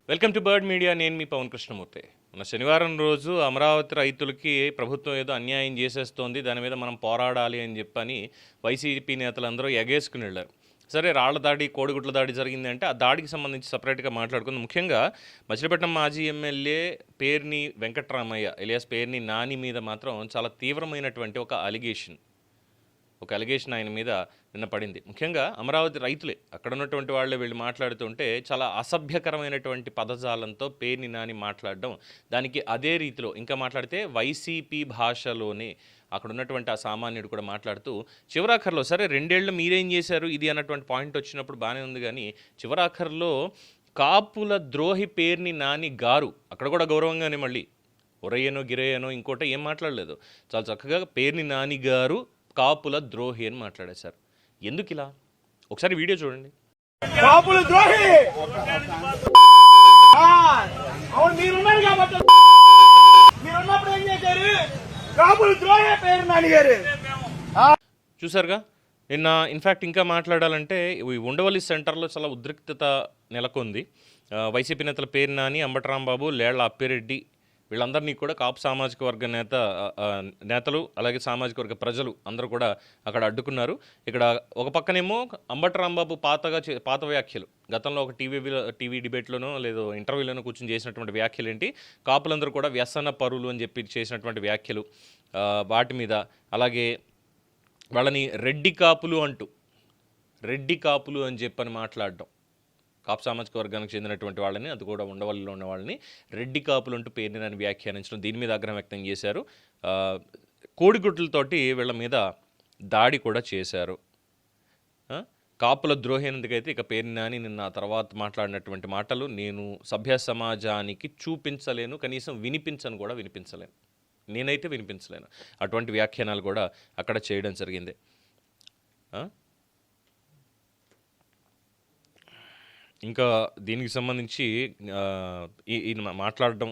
Welcome to bird media. నేను మీ పవన్ కృష్ణమూర్తి. మన శనివారం రోజు అమరావతి రైతులకి ప్రభుత్వం ఏదో అన్యాయం చేసేస్తోంది, దాని మీద మనం పోరాడాలి అని చెప్పని వైసీపీ నేతలందరూ ఎగేసుకుని వెళ్ళారు. సరే, రాళ్ల దాడి, కోడిగుడ్ల దాడి జరిగింది అంటే ఆ దాడికి సంబంధించి సపరేట్గా మాట్లాడుకుంది. ముఖ్యంగా మచిలీపట్నం మాజీ ఎమ్మెల్యే పేర్ని వెంకట్రామయ్య ఎలియాస్ పేర్ని నాని మీద మాత్రం చాలా తీవ్రమైనటువంటి ఒక అలిగేషన్ ఆయన మీద నిన్న పడింది. ముఖ్యంగా అమరావతి రైతులే, అక్కడ ఉన్నటువంటి వాళ్ళే వీళ్ళు మాట్లాడుతుంటే చాలా అసభ్యకరమైనటువంటి పదజాలంతో పేర్ని నాని మాట్లాడడం, దానికి అదే రీతిలో ఇంకా మాట్లాడితే వైసీపీ భాషలోనే అక్కడ ఉన్నటువంటి ఆ సామాన్యుడు కూడా మాట్లాడుతూ చివరాఖర్లో సరే 2 ఏళ్ళు మీరేం చేశారు ఇది అన్నటువంటి పాయింట్ వచ్చినప్పుడు బాగానే ఉంది, కానీ చివరాఖర్లో కాపుల ద్రోహి పేర్ని నాని గారు అక్కడ కూడా గౌరవంగానే మళ్ళీ ఒరయ్యనో గిరయ్యనో ఇంకోట ఏం మాట్లాడలేదు, చాలా చక్కగా పేర్ని నాని గారు కాపుల ద్రోహి అని మాట్లాడేశారు. ఎందుకు ఇలా? ఒకసారి వీడియో చూడండి. కాపుల ద్రోహి అవును, మీరున్నారు కాబట్టి మీరున్నప్పుడు ఏం చేశారు? కాపుల ద్రోహి పేరు నాని గారు చూసారుగా. నిన్న ఇన్ఫ్యాక్ట్ ఇంకా మాట్లాడాలంటే ఈ ఉండవల్లి సెంటర్లో చాలా ఉద్రిక్తత నెలకొంది. వైసీపీ నేతల పేరు నాని, అంబటరాంబాబు, లేళ్ల అప్పిరెడ్డి వీళ్ళందరినీ కూడా కాపు సామాజిక వర్గ నేతలు అలాగే సామాజిక వర్గ ప్రజలు అందరూ కూడా అక్కడ అడ్డుకున్నారు. ఇక్కడ ఒక పక్కనేమో అంబటరాంబాబు పాత వ్యాఖ్యలు, గతంలో ఒక టీవీ డిబేట్లోనో లేదో ఇంటర్వ్యూలోనో కూర్చొని చేసినటువంటి వ్యాఖ్యలు ఏంటి, కాపులందరూ కూడా వ్యసన పరులు అని చెప్పి చేసినటువంటి వ్యాఖ్యలు, వాటి మీద అలాగే వాళ్ళని రెడ్డి కాపులు అని చెప్పని మాట్లాడడం, కాపు సామాజిక వర్గానికి చెందినటువంటి వాళ్ళని, అది కూడా ఉండవల్లిలో ఉన్న వాళ్ళని రెడ్డి కాపులు అంటూ పేరుని అని వ్యాఖ్యానించడం, దీని మీద ఆగ్రహం వ్యక్తం చేశారు. కోడిగుడ్లతోటి వీళ్ళ మీద దాడి కూడా చేశారు. కాపుల ద్రోహి అనేందుకైతే ఇక పేరుని నాని నిన్న తర్వాత మాట్లాడినటువంటి మాటలు నేను సభ్య సమాజానికి చూపించలేను, కనీసం వినిపించలేను, నేనైతే వినిపించలేను, అటువంటి వ్యాఖ్యానాలు కూడా అక్కడ చేయడం జరిగింది. ఇంకా దీనికి సంబంధించి ఈయన మాట్లాడడం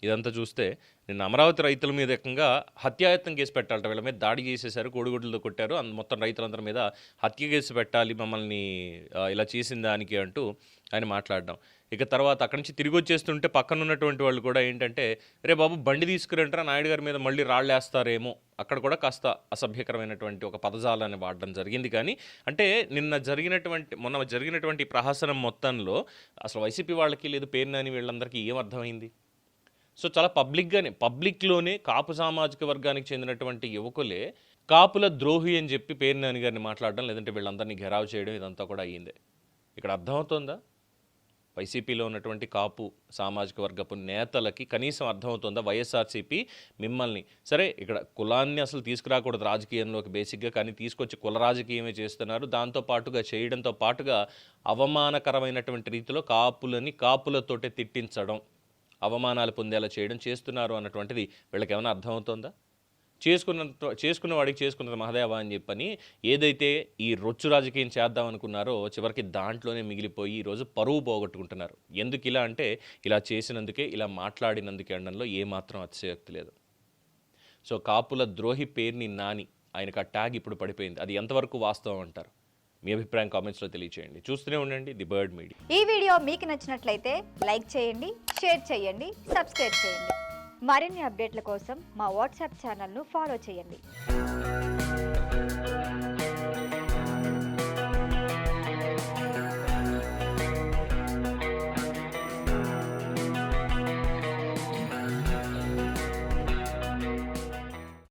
ఇదంతా చూస్తే నిన్న అమరావతి రైతుల మీద ఏకంగా హత్యాయత్నం కేసు పెట్టాలట, వీళ్ళ మీద దాడి చేసేశారు, కోడిగుడ్లతో కొట్టారు, మొత్తం రైతులందరి మీద హత్య కేసు పెట్టాలి మమ్మల్ని ఇలా చేసిన దానికి అంటూ ఆయన మాట్లాడడం. ఇక తర్వాత అక్కడి నుంచి తిరిగి వచ్చేస్తుంటే పక్కన ఉన్నటువంటి వాళ్ళు కూడా ఏంటంటే, రే బాబు బండి తీసుకురంటారా నాయుడు గారి మీద మళ్ళీ రాళ్ళేస్తారేమో, అక్కడ కూడా కాస్త అసభ్యకరమైనటువంటి ఒక పదజాలాన్ని వాడడం జరిగింది. కానీ అంటే మొన్న జరిగినటువంటి ప్రహసనం మొత్తంలో అసలు వైసీపీ వాళ్ళకి లేదు పేరు నాని వీళ్ళందరికీ ఏమర్థమైంది? సో చాలా పబ్లిక్లోనే కాపు సామాజిక వర్గానికి చెందినటువంటి యువకులే కాపుల ద్రోహి అని చెప్పి పేరు నాని గారిని మాట్లాడడం, లేదంటే వీళ్ళందరినీ ఘెరావ్ చేయడం, ఇదంతా కూడా అయ్యిందే. ఇక్కడ అర్థమవుతుందా? వైసీపీలో ఉన్నటువంటి కాపు సామాజిక వర్గపు నేతలకి కనీసం అర్థమవుతుందా? వైఎస్ఆర్సీపీ మిమ్మల్ని సరే ఇక్కడ కులాన్ని అసలు తీసుకురాకూడదు రాజకీయంలోకి బేసిక్గా, కానీ తీసుకొచ్చి కుల రాజకీయమే చేస్తున్నారు. చేయడంతో పాటుగా అవమానకరమైనటువంటి రీతిలో కాపులతోటే తిట్టించడం, అవమానాలు పొందేలా చేస్తున్నారు అన్నటువంటిది వీళ్ళకి ఏమైనా అర్థమవుతుందా? చేసుకున్న వాడికి చేసుకున్నది మహదేవా అని చెప్పని ఏదైతే ఈ రొచ్చు రాజకీయం చేద్దాం అనుకున్నారో చివరికి దాంట్లోనే మిగిలిపోయి ఈరోజు పరువు పోగొట్టుకుంటున్నారు. ఎందుకు ఇలా అంటే ఇలా చేసినందుకే, ఇలా మాట్లాడినందుకే అనడంలో ఏమాత్రం అతిశయోక్తి లేదు. సో కాపుల ద్రోహి పేరుని నాని, ఆయనకు ఆ ట్యాగ్ ఇప్పుడు పడిపోయింది. అది ఎంతవరకు వాస్తవం అంటారు? మీ అభిప్రాయం కామెంట్స్లో తెలియచేయండి. చూస్తూనే ఉండండి ది బర్డ్ మీడియా. ఈ వీడియో మీకు నచ్చినట్లయితే లైక్ చేయండి, షేర్ చేయండి, సబ్స్క్రైబ్ చేయండి. మరిన్ని అప్డేట్ల కోసం మా వాట్సాప్ ఛానల్ను ఫాలో చేయండి.